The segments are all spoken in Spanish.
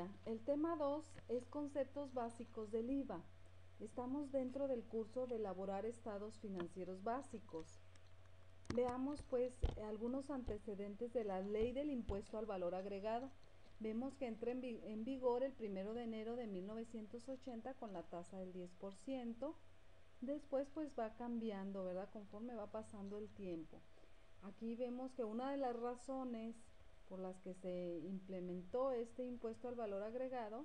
Hola, el tema 2 es conceptos básicos del IVA. Estamos dentro del curso de elaborar estados financieros básicos. Veamos pues algunos antecedentes de la ley del impuesto al valor agregado. Vemos que entra en vigor el 1 de enero de 1980 con la tasa del 10%. Después pues va cambiando, ¿verdad? Conforme va pasando el tiempo. Aquí vemos que una de las razones por las que se implementó este impuesto al valor agregado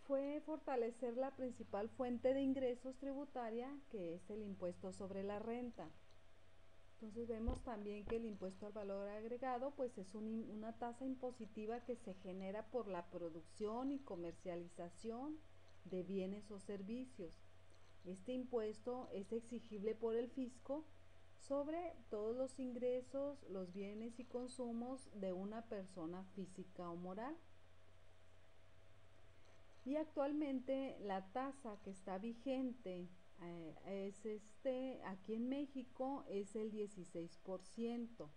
fue fortalecer la principal fuente de ingresos tributaria, que es el impuesto sobre la renta. Entonces vemos también que el impuesto al valor agregado pues es una tasa impositiva que se genera por la producción y comercialización de bienes o servicios. Este impuesto es exigible por el fisco sobre todos los ingresos, los bienes y consumos de una persona física o moral. Y actualmente la tasa que está vigente aquí en México es el 16%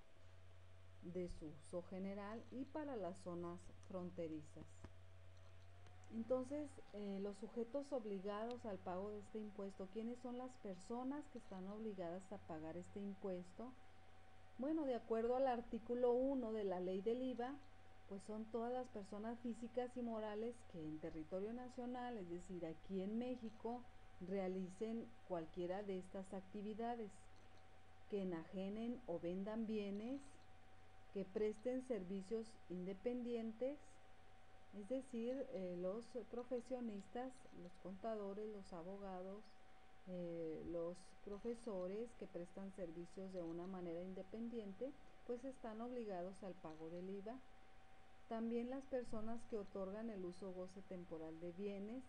de su uso general y para las zonas fronterizas. Entonces, los sujetos obligados al pago de este impuesto, ¿quiénes son las personas que están obligadas a pagar este impuesto? Bueno, de acuerdo al artículo 1 de la ley del IVA, pues son todas las personas físicas y morales que en territorio nacional, es decir, aquí en México, realicen cualquiera de estas actividades, que enajenen o vendan bienes, que presten servicios independientes, es decir, los profesionistas, los contadores, los abogados, los profesores que prestan servicios de una manera independiente, pues están obligados al pago del IVA. También las personas que otorgan el uso o goce temporal de bienes,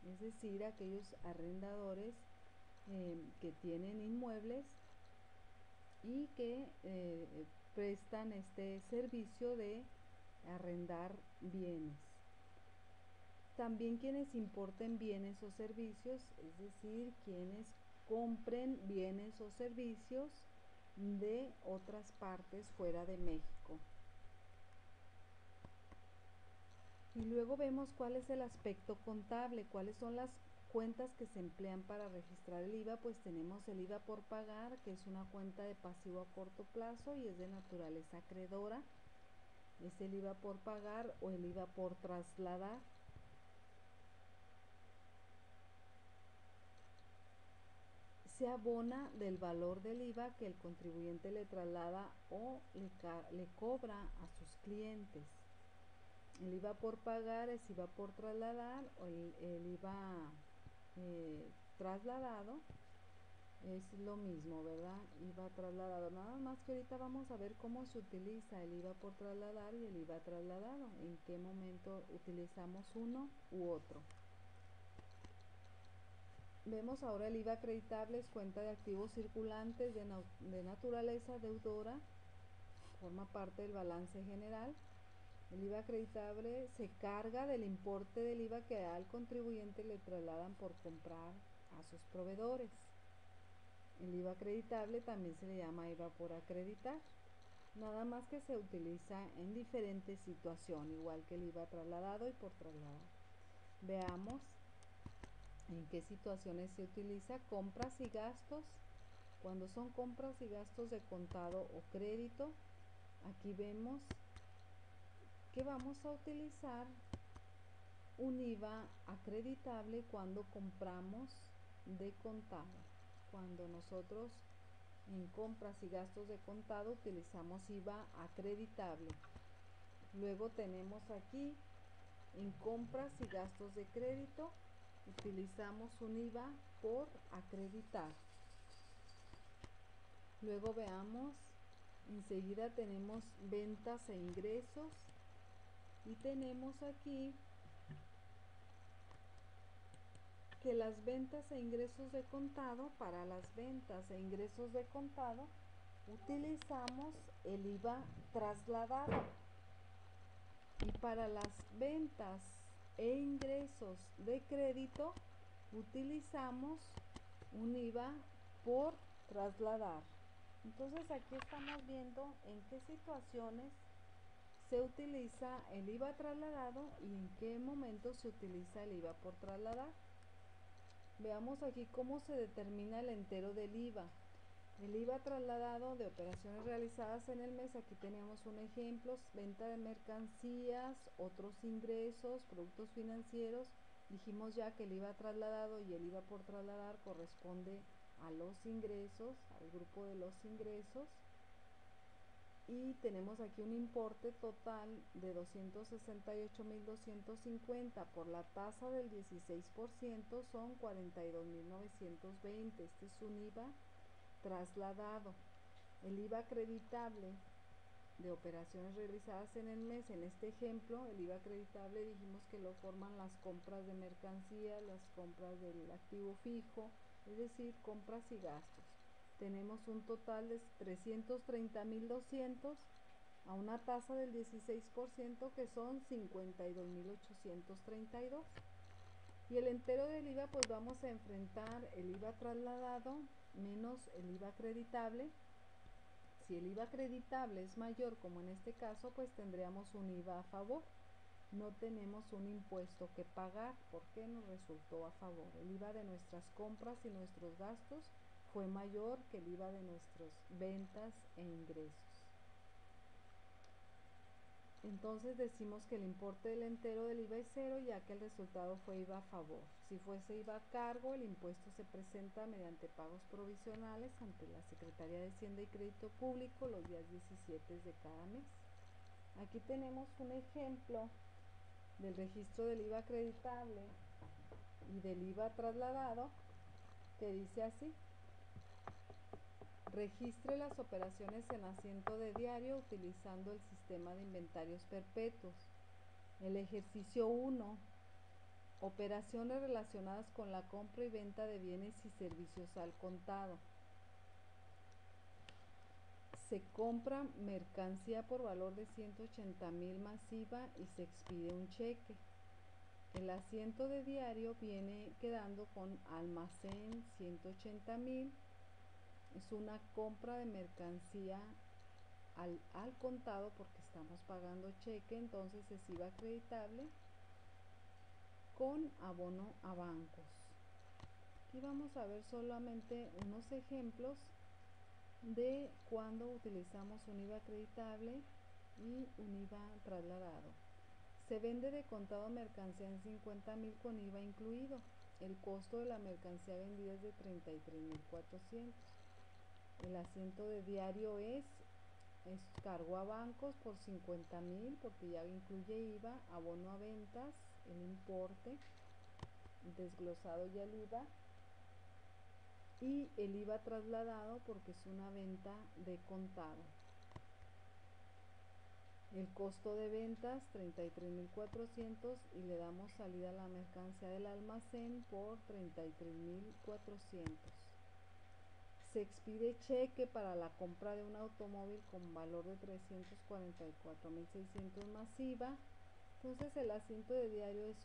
es decir, aquellos arrendadores que tienen inmuebles y que prestan este servicio de arrendar bienes. También quienes importen bienes o servicios, es decir, quienes compren bienes o servicios de otras partes fuera de México. Y luego vemos cuál es el aspecto contable, cuáles son las cuentas que se emplean para registrar el IVA. Pues tenemos el IVA por pagar, que es una cuenta de pasivo a corto plazo y es de naturaleza acreedora. Es el IVA por pagar o el IVA por trasladar. Se abona del valor del IVA que el contribuyente le traslada o le cobra a sus clientes. El IVA por pagar es IVA por trasladar, o el IVA trasladado es lo mismo, ¿verdad? IVA trasladado. Nada más que ahorita vamos a ver cómo se utiliza el IVA por trasladar y el IVA trasladado, en qué momento utilizamos uno u otro. Vemos ahora el IVA acreditable, es cuenta de activos circulantes de naturaleza deudora, forma parte del balance general. El IVA acreditable se carga del importe del IVA que al contribuyente le trasladan por comprar a sus proveedores. El IVA acreditable también se le llama IVA por acreditar, nada más que se utiliza en diferentes situaciones, igual que el IVA trasladado y por trasladar. Veamos en qué situaciones se utiliza. Compras y gastos. Cuando son compras y gastos de contado o crédito, aquí vemos que vamos a utilizar un IVA acreditable cuando compramos de contado. Cuando nosotros en compras y gastos de contado utilizamos IVA acreditable. Luego tenemos aquí en compras y gastos de crédito, utilizamos un IVA por acreditar. Luego veamos, enseguida tenemos ventas e ingresos y tenemos aquí que las ventas e ingresos de contado, para las ventas e ingresos de contado utilizamos el IVA trasladado, y para las ventas e ingresos de crédito utilizamos un IVA por trasladar. Entonces aquí estamos viendo en qué situaciones se utiliza el IVA trasladado y en qué momento se utiliza el IVA por trasladar. Veamos aquí cómo se determina el entero del IVA. El IVA trasladado de operaciones realizadas en el mes, aquí tenemos un ejemplo, venta de mercancías, otros ingresos, productos financieros. Dijimos ya que el IVA trasladado y el IVA por trasladar corresponde a los ingresos, al grupo de los ingresos. Y tenemos aquí un importe total de 268,250 por la tasa del 16%, son 42,920. Este es un IVA trasladado. El IVA acreditable de operaciones realizadas en el mes, en este ejemplo, el IVA acreditable dijimos que lo forman las compras de mercancías, las compras del activo fijo, es decir, compras y gastos. Tenemos un total de 330,200 a una tasa del 16%, que son 52,832. Y el entero del IVA, pues vamos a enfrentar el IVA trasladado menos el IVA acreditable. Si el IVA acreditable es mayor, como en este caso, pues tendríamos un IVA a favor. No tenemos un impuesto que pagar porque nos resultó a favor. El IVA de nuestras compras y nuestros gastos fue mayor que el IVA de nuestras ventas e ingresos. Entonces decimos que el importe del entero del IVA es cero, ya que el resultado fue IVA a favor. Si fuese IVA a cargo, el impuesto se presenta mediante pagos provisionales ante la Secretaría de Hacienda y Crédito Público los días 17 de cada mes. Aquí tenemos un ejemplo del registro del IVA acreditable y del IVA trasladado, que dice así: registre las operaciones en asiento de diario utilizando el sistema de inventarios perpetuos. El ejercicio 1, operaciones relacionadas con la compra y venta de bienes y servicios al contado. Se compra mercancía por valor de 180,000 masiva y se expide un cheque. El asiento de diario viene quedando con almacén 180,000. Es una compra de mercancía al contado porque estamos pagando cheque, entonces es IVA acreditable con abono a bancos. Aquí vamos a ver solamente unos ejemplos de cuando utilizamos un IVA acreditable y un IVA trasladado. Se vende de contado mercancía en 50,000 con IVA incluido. El costo de la mercancía vendida es de 33,400. El asiento de diario es cargo a bancos por 50,000 porque ya incluye IVA, abono a ventas, el importe, desglosado ya el IVA, y el IVA trasladado porque es una venta de contado. El costo de ventas 33,400 y le damos salida a la mercancía del almacén por 33,400. Se expide cheque para la compra de un automóvil con valor de 344,600 masiva. Entonces el asiento de diario es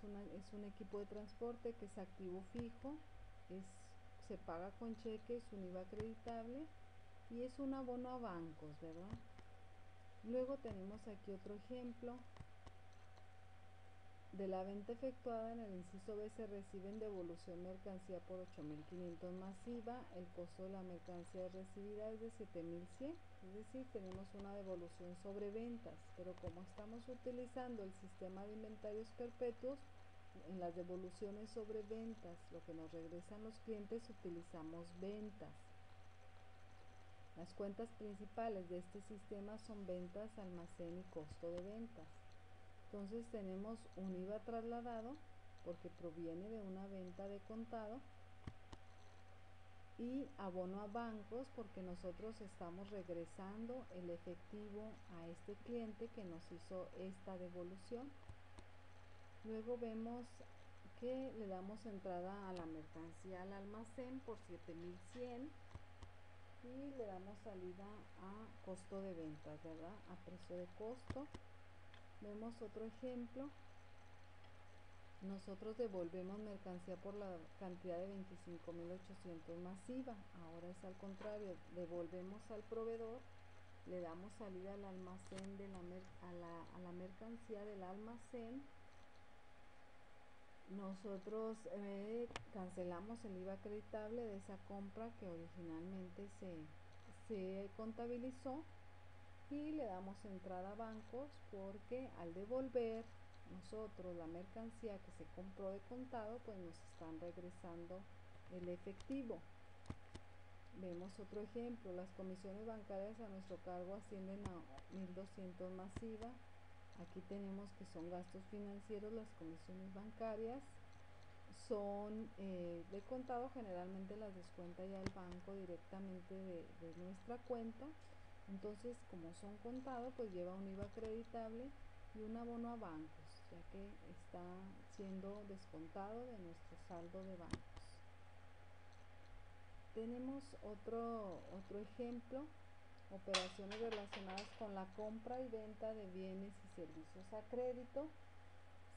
un equipo de transporte que es activo fijo, se paga con cheque, es un IVA acreditable y es un abono a bancos, ¿verdad? Luego tenemos aquí otro ejemplo. De la venta efectuada en el inciso B se recibe en devolución mercancía por 8,500 masiva. El costo de la mercancía recibida es de 7,100, es decir, tenemos una devolución sobre ventas, pero como estamos utilizando el sistema de inventarios perpetuos, en las devoluciones sobre ventas, lo que nos regresan los clientes, utilizamos ventas. Las cuentas principales de este sistema son ventas, almacén y costo de ventas. Entonces tenemos un IVA trasladado porque proviene de una venta de contado y abono a bancos porque nosotros estamos regresando el efectivo a este cliente que nos hizo esta devolución. Luego vemos que le damos entrada a la mercancía al almacén por 7,100 y le damos salida a costo de ventas, ¿verdad? A precio de costo. Vemos otro ejemplo. Nosotros devolvemos mercancía por la cantidad de 25,800 masiva. Ahora es al contrario, devolvemos al proveedor le damos salida al almacén de a la mercancía del almacén. Nosotros cancelamos el IVA acreditable de esa compra que originalmente se contabilizó, y le damos entrada a bancos, porque al devolver nosotros la mercancía que se compró de contado, pues nos están regresando el efectivo. Vemos otro ejemplo: las comisiones bancarias a nuestro cargo ascienden a 1.200 más IVA. Aquí tenemos que son gastos financieros. Las comisiones bancarias son de contado, generalmente las descuenta ya el banco directamente de nuestra cuenta. Entonces, como son contado, pues lleva un IVA acreditable y un abono a bancos, ya que está siendo descontado de nuestro saldo de bancos. Tenemos otro ejemplo: operaciones relacionadas con la compra y venta de bienes y servicios a crédito.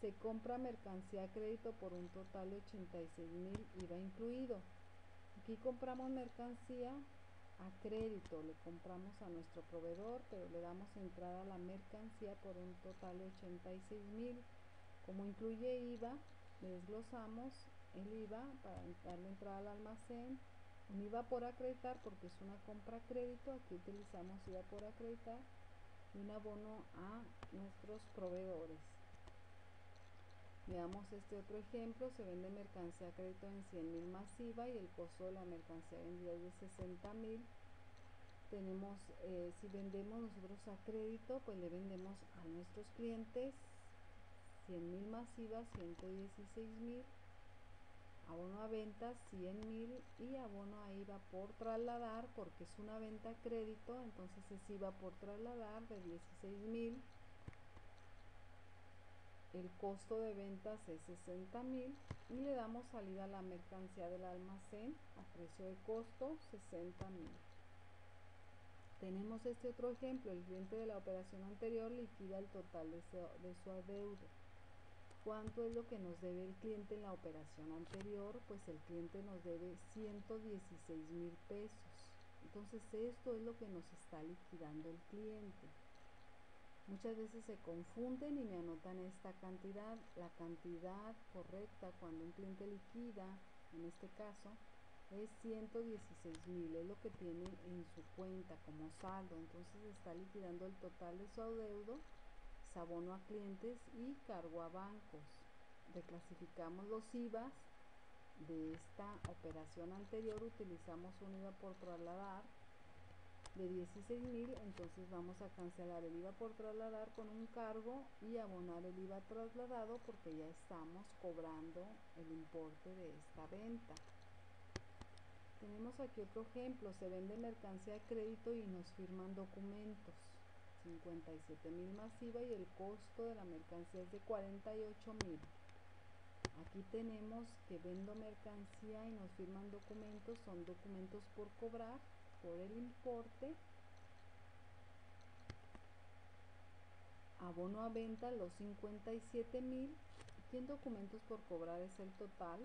Se compra mercancía a crédito por un total de 86,000, IVA incluido. Aquí compramos mercancía a crédito, le compramos a nuestro proveedor, pero le damos entrada a la mercancía por un total de 86,000. Como incluye IVA, le desglosamos el IVA para darle entrada al almacén. Un IVA por acreditar, porque es una compra a crédito, aquí utilizamos IVA por acreditar, y un abono a nuestros proveedores. Veamos este otro ejemplo: se vende mercancía a crédito en 100,000 más IVA y el costo de la mercancía vendida es de 60,000. Tenemos, si vendemos nosotros a crédito, pues le vendemos a nuestros clientes 100,000 más IVA, 116,000. Abono a venta 100,000 y abono a IVA por trasladar, porque es una venta a crédito, entonces es IVA por trasladar de 16,000. El costo de ventas es 60,000 y le damos salida a la mercancía del almacén a precio de costo 60,000. Tenemos este otro ejemplo: el cliente de la operación anterior liquida el total de su adeudo. ¿Cuánto es lo que nos debe el cliente en la operación anterior? Pues el cliente nos debe 116,000 pesos. Entonces esto es lo que nos está liquidando el cliente. Muchas veces se confunden y me anotan esta cantidad. La cantidad correcta cuando un cliente liquida, en este caso, es 116,000, es lo que tiene en su cuenta como saldo. Entonces está liquidando el total de su adeudo, es abono a clientes y cargo a bancos. Reclasificamos los IVAs de esta operación anterior, utilizamos un IVA por trasladar de 16,000, entonces vamos a cancelar el IVA por trasladar con un cargo y abonar el IVA trasladado, porque ya estamos cobrando el importe de esta venta. Tenemos aquí otro ejemplo: se vende mercancía a crédito y nos firman documentos, 57,000 más IVA y el costo de la mercancía es de 48,000. Aquí tenemos que vendo mercancía y nos firman documentos, son documentos por cobrar por el importe. Abono a venta los 57,000, y en documentos por cobrar es el total.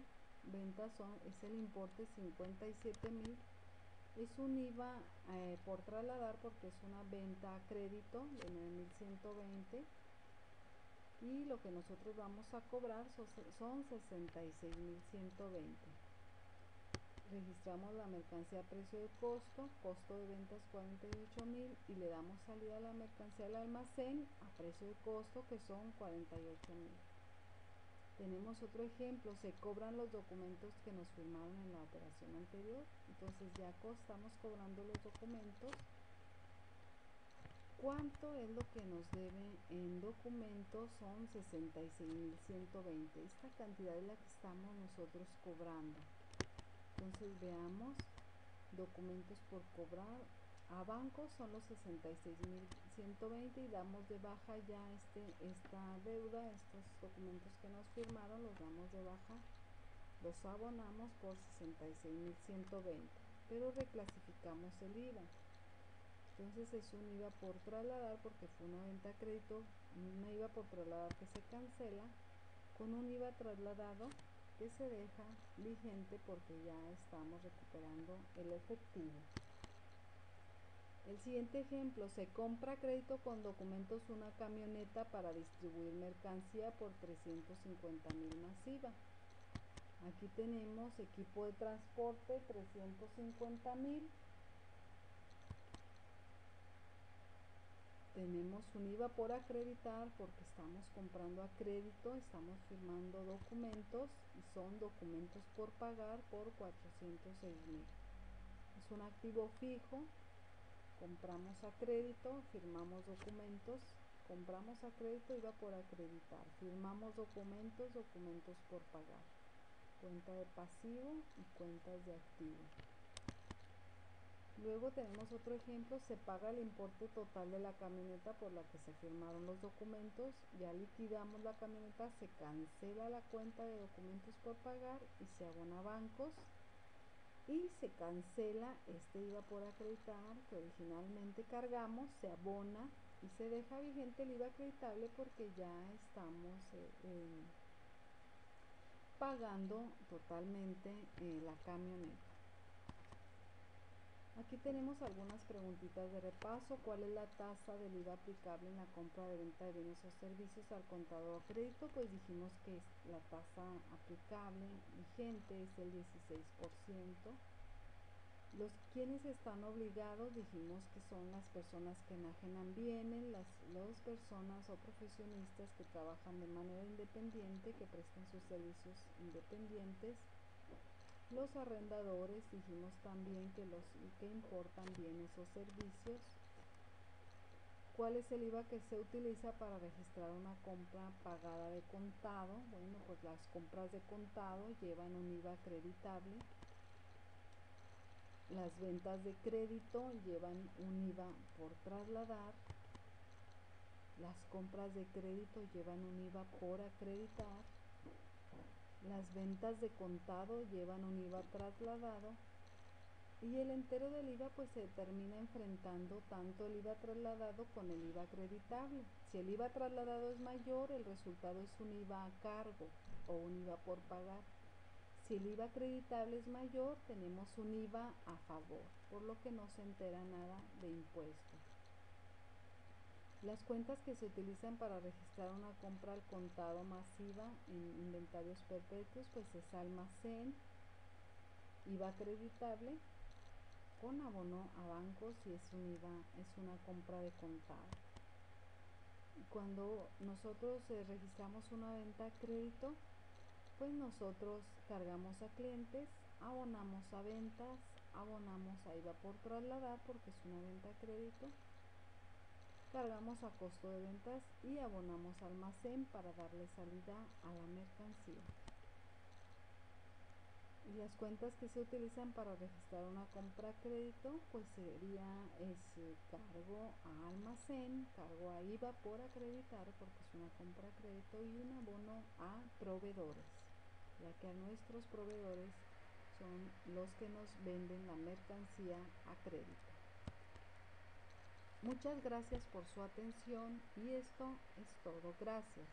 Ventas es el importe 57,000. Es un IVA por trasladar, porque es una venta a crédito de 9,120, y lo que nosotros vamos a cobrar son 66,120. Registramos la mercancía a precio de costo, costo de ventas 48,000, y le damos salida a la mercancía al almacén a precio de costo, que son 48,000. Tenemos otro ejemplo: se cobran los documentos que nos firmaron en la operación anterior. Entonces ya estamos cobrando los documentos. ¿Cuánto es lo que nos debe en documentos? Son 66,120. Esta cantidad es la que estamos nosotros cobrando. Entonces veamos: documentos por cobrar a bancos son los 66,120, y damos de baja ya esta deuda, estos documentos que nos firmaron, los damos de baja, los abonamos por 66,120, pero reclasificamos el IVA. Entonces es un IVA por trasladar, porque fue una venta a crédito, una IVA por trasladar que se cancela, con un IVA trasladado que se deja vigente, porque ya estamos recuperando el efectivo. El siguiente ejemplo, se compra a crédito con documentos una camioneta para distribuir mercancía por 350,000 masiva. Aquí tenemos equipo de transporte 350,000. Tenemos un IVA por acreditar porque estamos comprando a crédito, estamos firmando documentos y son documentos por pagar por 406,000. Es un activo fijo, compramos a crédito, firmamos documentos, compramos a crédito, IVA por acreditar, firmamos documentos, documentos por pagar, cuenta de pasivo y cuentas de activo. Luego tenemos otro ejemplo, se paga el importe total de la camioneta por la que se firmaron los documentos, ya liquidamos la camioneta, se cancela la cuenta de documentos por pagar y se abona a bancos y se cancela este IVA por acreditar que originalmente cargamos, se abona y se deja vigente el IVA acreditable porque ya estamos pagando totalmente la camioneta. Aquí tenemos algunas preguntitas de repaso. ¿Cuál es la tasa del IVA aplicable en la compra de venta de bienes o servicios al contado o a crédito? Pues dijimos que la tasa aplicable vigente es el 16%. Los quienes están obligados, dijimos que son las personas que enajenan bienes, las personas o profesionistas que trabajan de manera independiente, que prestan sus servicios independientes. Los arrendadores, dijimos también que los que importan bienes o servicios. ¿Cuál es el IVA que se utiliza para registrar una compra pagada de contado? Bueno, pues las compras de contado llevan un IVA acreditable. Las ventas de crédito llevan un IVA por trasladar. Las compras de crédito llevan un IVA por acreditar. Las ventas de contado llevan un IVA trasladado y el entero del IVA pues se termina enfrentando tanto el IVA trasladado con el IVA acreditable. Si el IVA trasladado es mayor, el resultado es un IVA a cargo o un IVA por pagar. Si el IVA acreditable es mayor, tenemos un IVA a favor, por lo que no se entera nada de impuesto. Las cuentas que se utilizan para registrar una compra al contado masiva en inventarios perpetuos, pues es almacén, IVA acreditable, con abono a bancos y es un IVA, es una compra de contado. Cuando nosotros registramos una venta a crédito, pues nosotros cargamos a clientes, abonamos a ventas, abonamos a IVA por trasladar porque es una venta a crédito, cargamos a costo de ventas y abonamos a almacén para darle salida a la mercancía. Y las cuentas que se utilizan para registrar una compra a crédito, pues sería cargo a almacén, cargo a IVA por acreditar porque es una compra a crédito y un abono a proveedores, ya que a nuestros proveedores son los que nos venden la mercancía a crédito. Muchas gracias por su atención y esto es todo. Gracias.